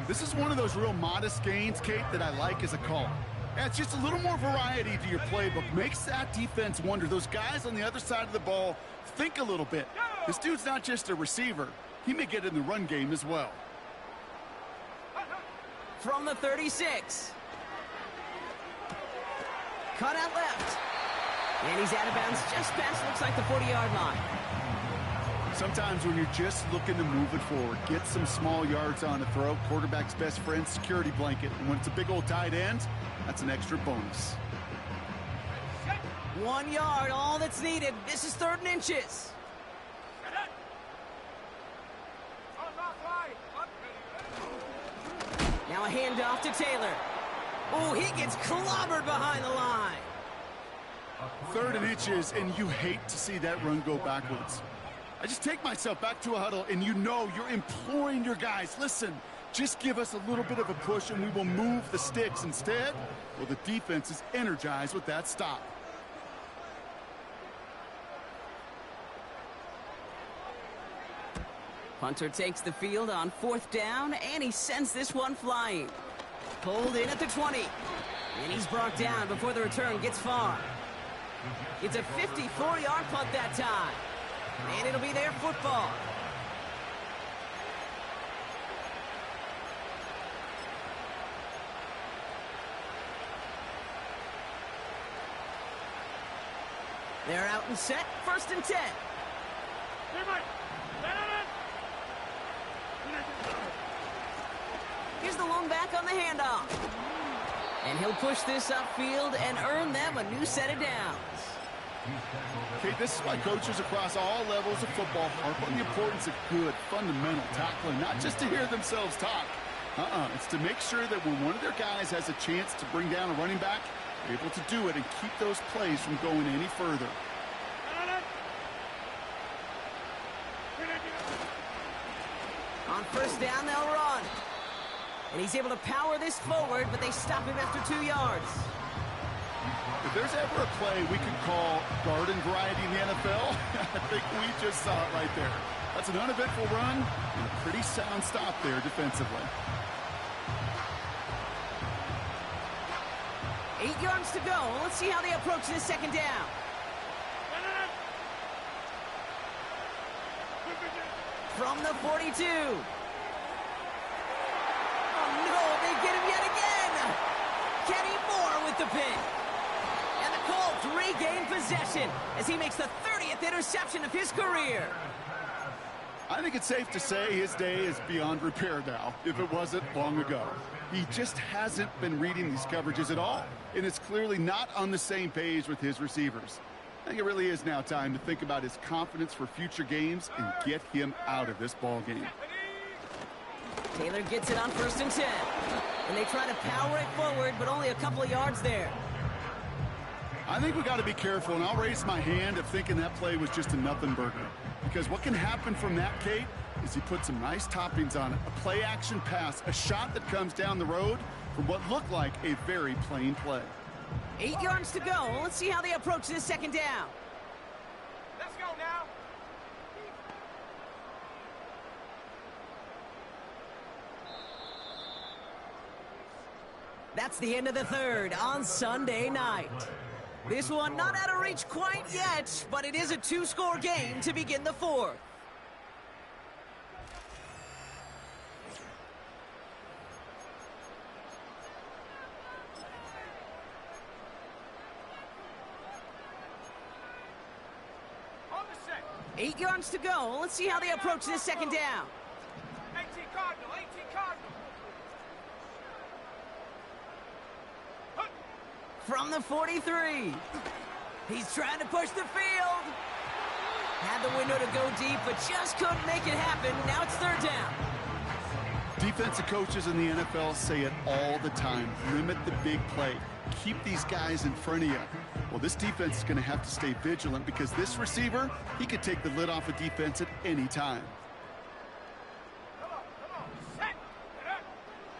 This is one of those real modest gains, Kate, that I like as a call. Yeah, it's just a little more variety to your playbook. Makes that defense wonder. Those guys on the other side of the ball think a little bit. This dude's not just a receiver. He may get in the run game as well. From the 36. Cut out left. And he's out of bounds just past, looks like, the 40-yard line. Sometimes when you're just looking to move it forward, get some small yards on a throw, quarterback's best friend, security blanket. And when it's a big old tight end, that's an extra bonus. 1 yard, all that's needed. This is 3rd and inches. handoff to Taylor. Oh, he gets clobbered behind the line. 3rd and inches, and you hate to see that run go backwards. I just take myself back to a huddle, and you know you're imploring your guys, listen, just give us a little bit of a push, and we will move the sticks. Instead, well, the defense is energized with that stop. Punter takes the field on 4th down, and he sends this one flying. Pulled in at the 20. And he's brought down before the return gets far. It's a 54-yard punt that time. And it'll be their football. They're out and set, 1st and 10. Here's the lone back on the handoff. And he'll push this upfield and earn them a new set of downs. Okay, this is why coaches across all levels of football harp on the importance of good, fundamental tackling, not just to hear themselves talk. It's to make sure that when one of their guys has a chance to bring down a running back, they're able to do it and keep those plays from going any further. On 1st down, they'll run. And he's able to power this forward, but they stop him after 2 yards. If there's ever a play we could call garden variety in the NFL, I think we just saw it right there. That's an uneventful run and a pretty sound stop there defensively. 8 yards to go. Let's see how they approach this 2nd down. From the 42. Oh, no, they get him yet again. Kenny Moore with the pick. And the Colts regain possession as he makes the 30th interception of his career. I think it's safe to say his day is beyond repair now, if it wasn't long ago. He just hasn't been reading these coverages at all, and it's clearly not on the same page with his receivers. I think it really is now time to think about his confidence for future games and get him out of this ball game. Taylor gets it on 1st and 10. And they try to power it forward, but only a couple of yards there. I think we got to be careful, and I'll raise my hand of thinking that play was just a nothing burger. Because what can happen from that, Kate, is he put some nice toppings on it. A play-action pass, a shot that comes down the road from what looked like a very plain play. 8 yards to go. Let's see how they approach this 2nd down. Let's go now. That's the end of the 3rd on Sunday night. This one not out of reach quite yet, but it is a 2-score game to begin the 4th. On the set. 8 yards to go. Let's see how they approach this 2nd down. 18 Cardinal, 18 Cardinal. From the 43. He's trying to push the field. Had the window to go deep, but just couldn't make it happen. Now it's 3rd down. Defensive coaches in the NFL say it all the time. Limit the big play. Keep these guys in front of you. Well, this defense is going to have to stay vigilant because this receiver, he could take the lid off a defense at any time. Come on, set.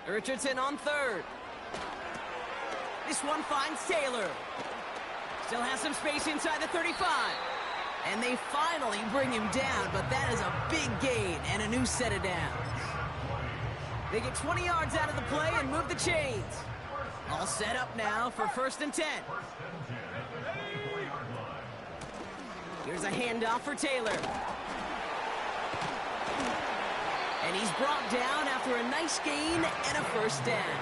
Richardson on 3rd. This one finds Taylor. Still has some space inside the 35. And they finally bring him down, but that is a big gain and a new set of downs. They get 20 yards out of the play and move the chains. All set up now for 1st and 10. Here's a handoff for Taylor. And he's brought down after a nice gain and a 1st down.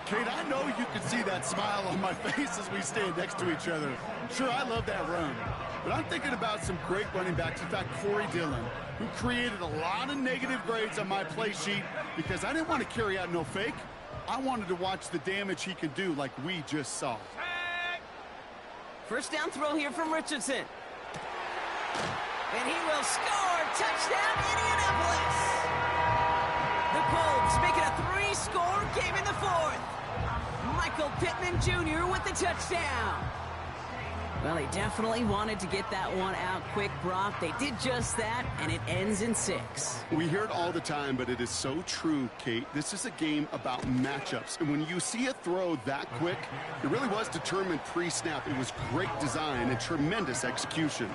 Kate, I know you can see that smile on my face as we stand next to each other. Sure, I love that run. But I'm thinking about some great running backs. In fact, Corey Dillon, who created a lot of negative grades on my play sheet because I didn't want to carry out no fake. I wanted to watch the damage he could do like we just saw. 1st down throw here from Richardson. And he will score. Touchdown, Indianapolis. The Colts make it a 3-score game in the fourth. Michael Pittman Jr. with the touchdown. Well, they definitely wanted to get that one out quick, Brock. They did just that, and it ends in 6. We hear it all the time, but it is so true, Kate. This is a game about matchups. And when you see a throw that quick, it really was determined pre-snap. It was great design and tremendous execution.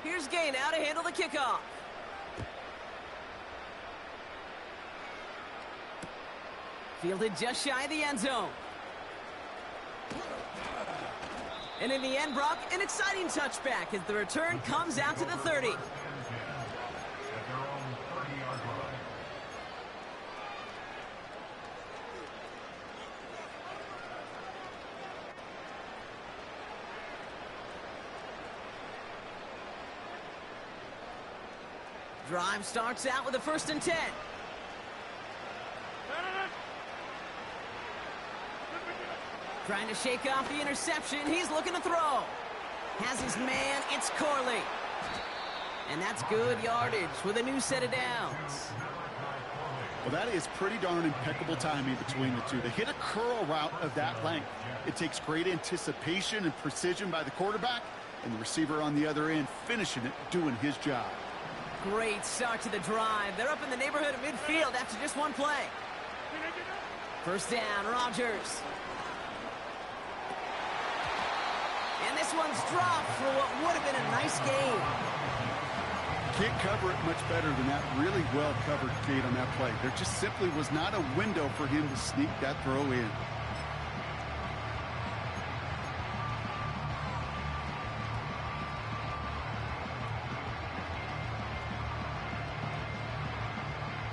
Here's Gay now to handle the kickoff. Fielded just shy of the end zone. And in the end, Brock, an exciting touchback as the return comes out to the 30. At their own 30-yard line. Drive starts out with a 1st and 10. Trying to shake off the interception. He's looking to throw. Has his man. It's Corley. And that's good yardage with a new set of downs. Well, that is pretty darn impeccable timing between the two. They hit a curl route of that length. It takes great anticipation and precision by the quarterback, and the receiver on the other end finishing it, doing his job. Great start to the drive. They're up in the neighborhood of midfield after just one play. 1st down, Rodgers. And this one's dropped for what would have been a nice game. Can't cover it much better than that. Really well covered, Kate, on that play. There just simply was not a window for him to sneak that throw in.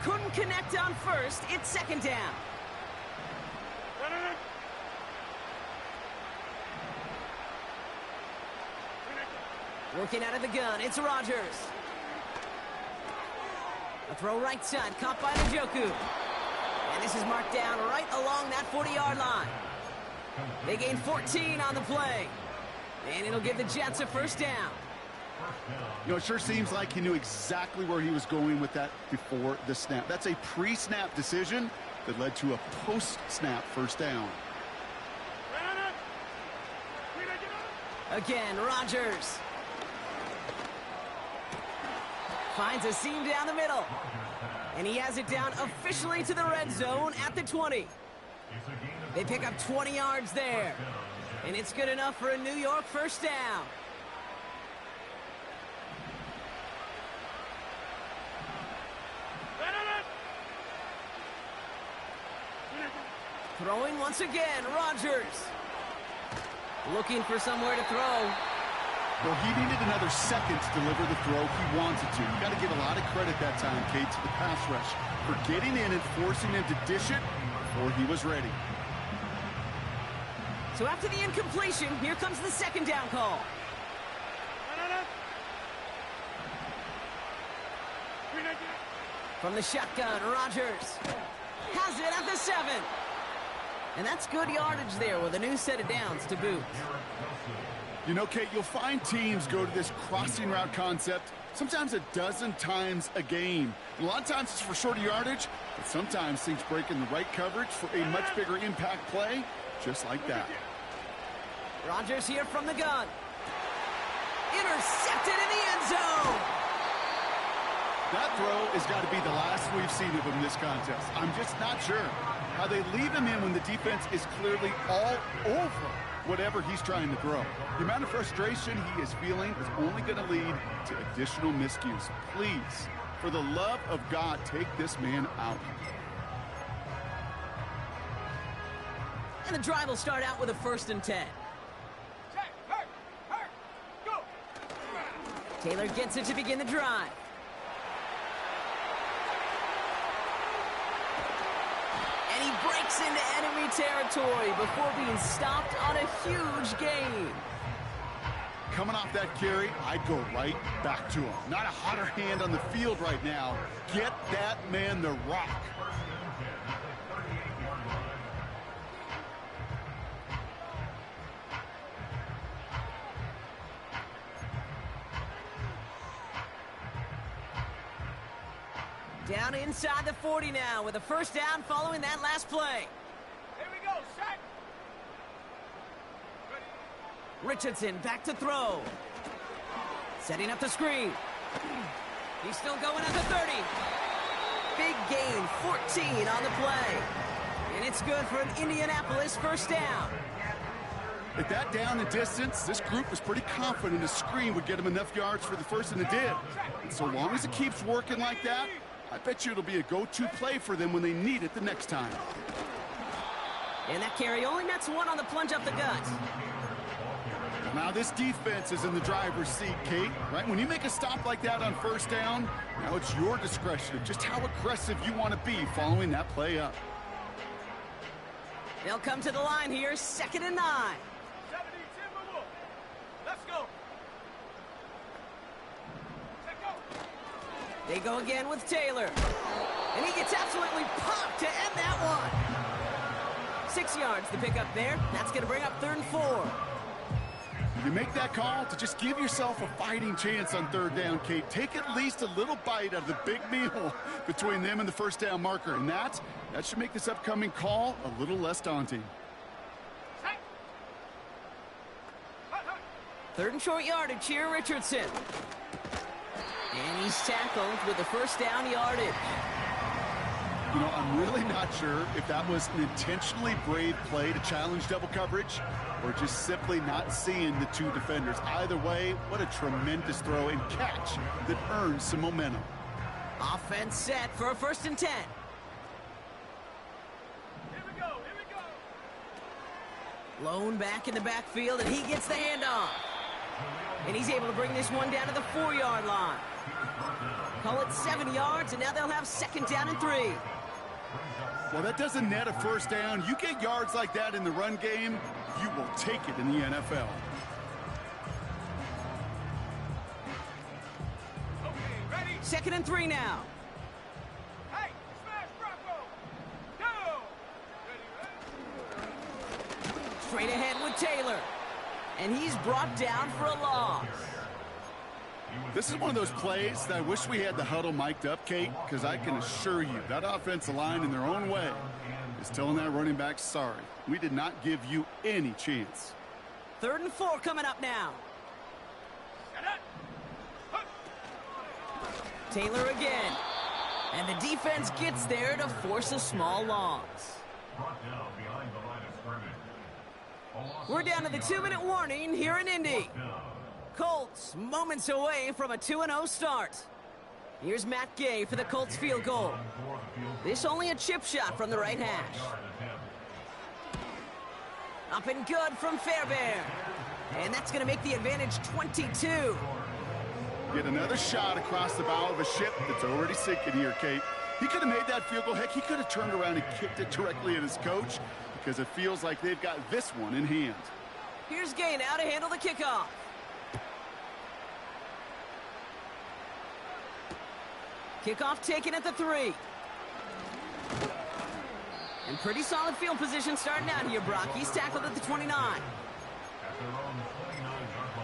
Couldn't connect on 1st. It's 2nd down. Working out of the gun, it's Rodgers. A throw right side, caught by Njoku. And this is marked down right along that 40-yard line. They gain 14 on the play. And it'll give the Jets a 1st down. You know, it sure seems like he knew exactly where he was going with that before the snap. That's a pre-snap decision that led to a post-snap 1st down. Again, Rodgers. Finds a seam down the middle. And he has it down officially to the red zone at the 20. They pick up 20 yards there. And it's good enough for a New York 1st down. Throwing once again, Rodgers. Looking for somewhere to throw. Well, he needed another second to deliver the throw he wanted to. You got to give a lot of credit that time, Kate, to the pass rush for getting in and forcing him to dish it before he was ready. So after the incompletion, here comes the 2nd down call. From the shotgun, Rodgers has it at the 7. And that's good yardage there with a new set of downs to boot. You know, Kate, you'll find teams go to this crossing route concept sometimes a dozen times a game. And a lot of times it's for shorter yardage, but sometimes things break in the right coverage for a much bigger impact play, just like that. Rodgers here from the gun. Intercepted in the end zone. That throw has got to be the last we've seen of him this contest. I'm just not sure how they leave him in when the defense is clearly all over whatever he's trying to throw. The amount of frustration he is feeling is only going to lead to additional miscues. Please, for the love of God, take this man out. And the drive will start out with a 1st and 10. Go! Taylor gets it to begin the drive. And he breaks into enemy territory before being stopped on a huge gain. Coming off that carry, I'd go right back to him. Not a hotter hand on the field right now. Get that man the rock. Down inside the 40 now with a first down following that last play. Here we go, set. Richardson back to throw. Setting up the screen. He's still going at the 30. Big gain, 14 on the play. And it's good for an Indianapolis first down. At that down and distance, this group was pretty confident a screen would get them enough yards for the first, and it did. And so long as it keeps working like that, I bet you it'll be a go-to play for them when they need it the next time. And that carry only nets one on the plunge up the gut. Now this defense is in the driver's seat, Kate, right? When you make a stop like that on first down, now it's your discretion of just how aggressive you want to be following that play up. They'll come to the line here, 2nd and 9. 70 Timberwolves. Let's go. Take go. They go again with Taylor. And he gets absolutely popped to end that one. 6 yards to pick up there. That's going to bring up 3rd and 4. You make that call to just give yourself a fighting chance on 3rd down, Kate. Take at least a little bite out of the big meal between them and the first down marker. And that should make this upcoming call a little less daunting. Set. 3rd and short yardage here, Richardson. And he's tackled with the first down yardage. You know, I'm really not sure if that was an intentionally brave play to challenge double coverage or just simply not seeing the two defenders. Either way, what a tremendous throw and catch that earns some momentum. Offense set for a 1st and 10. Here we go. Here we go. Lone back in the backfield, and he gets the handoff. And he's able to bring this one down to the 4-yard line. Call it 7 yards, and now they'll have 2nd down and 3. Well, that doesn't net a first down. You get yards like that in the run game, you will take it in the NFL. Okay, ready? 2nd and 3 now. Hey, smash Bronco. Go. Ready? Straight ahead with Taylor. And he's brought down for a loss. This is one of those plays that I wish we had the huddle mic'd up, Kate, because I can assure you that offensive line in their own way is telling that running back, sorry, we did not give you any chance. 3rd and 4 coming up now. Taylor again. And the defense gets there to force a small loss. We're down to the 2-minute warning here in Indy. Colts moments away from a 2-0 start. Here's Matt Gay for the Colts field goal. This only a chip shot from the right hash. Up and good from Fairbairn. And that's going to make the advantage 22. Get another shot across the bow of a ship that's already sinking here, Kate. He could have made that field goal. Heck, he could have turned around and kicked it directly at his coach because it feels like they've got this one in hand. Here's Gay now to handle the kickoff. Kickoff taken at the 3. And pretty solid field position starting out here, Brock. He's tackled at the 29. At their own 29-yard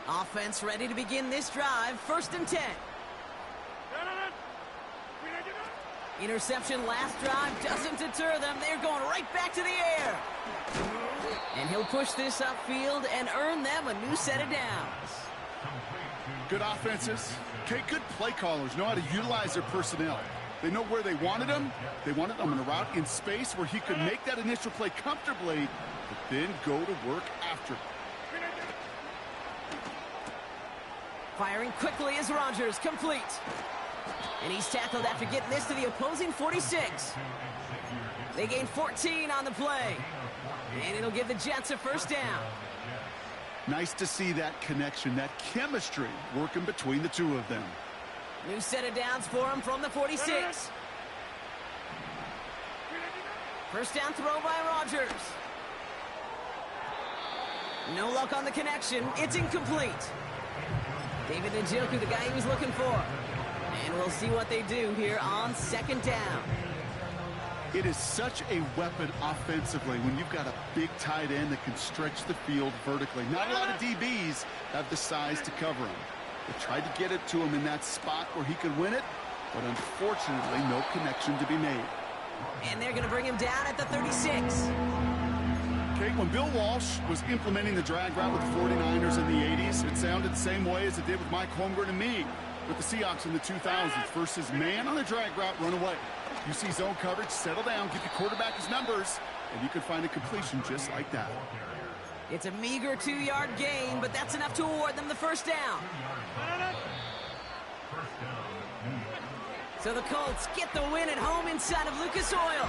line. Offense ready to begin this drive. 1st and 10. Interception last drive doesn't deter them. They're going right back to the air. And he'll push this upfield and earn them a new set of downs. Good offenses. Okay, good play callers know how to utilize their personnel. They know where they wanted him. They wanted him on a route in space where he could make that initial play comfortably, but then go to work after. Firing quickly is Rodgers, complete. And he's tackled after getting this to the opposing 46. They gain 14 on the play. And it'll give the Jets a first down. Nice to see that connection, that chemistry working between the two of them. New set of downs for him from the 46. First down throw by Rodgers. No luck on the connection. It's incomplete. David Njoku, the guy he was looking for. And we'll see what they do here on second down. It is such a weapon offensively when you've got a big tight end that can stretch the field vertically. Not a lot of DBs have the size to cover him. They tried to get it to him in that spot where he could win it, but unfortunately, no connection to be made. And they're going to bring him down at the 36. Okay, when Bill Walsh was implementing the drag route with the 49ers in the 80s, it sounded the same way as it did with Mike Holmgren and me with the Seahawks in the 2000s versus man on the drag route, run away. You see zone coverage, settle down, give your quarterback his numbers, and you can find a completion just like that. It's a meager 2-yard gain, but that's enough to award them the first down. So the Colts get the win at home inside of Lucas Oil.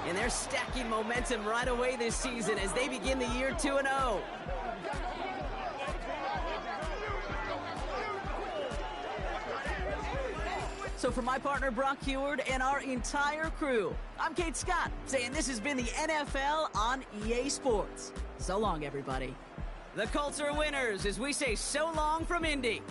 And they're stacking momentum right away this season as they begin the year 2-0. So for my partner Brock Heward and our entire crew, I'm Kate Scott, saying this has been the NFL on EA Sports. So long, everybody. The Colts are winners as we say so long from Indy.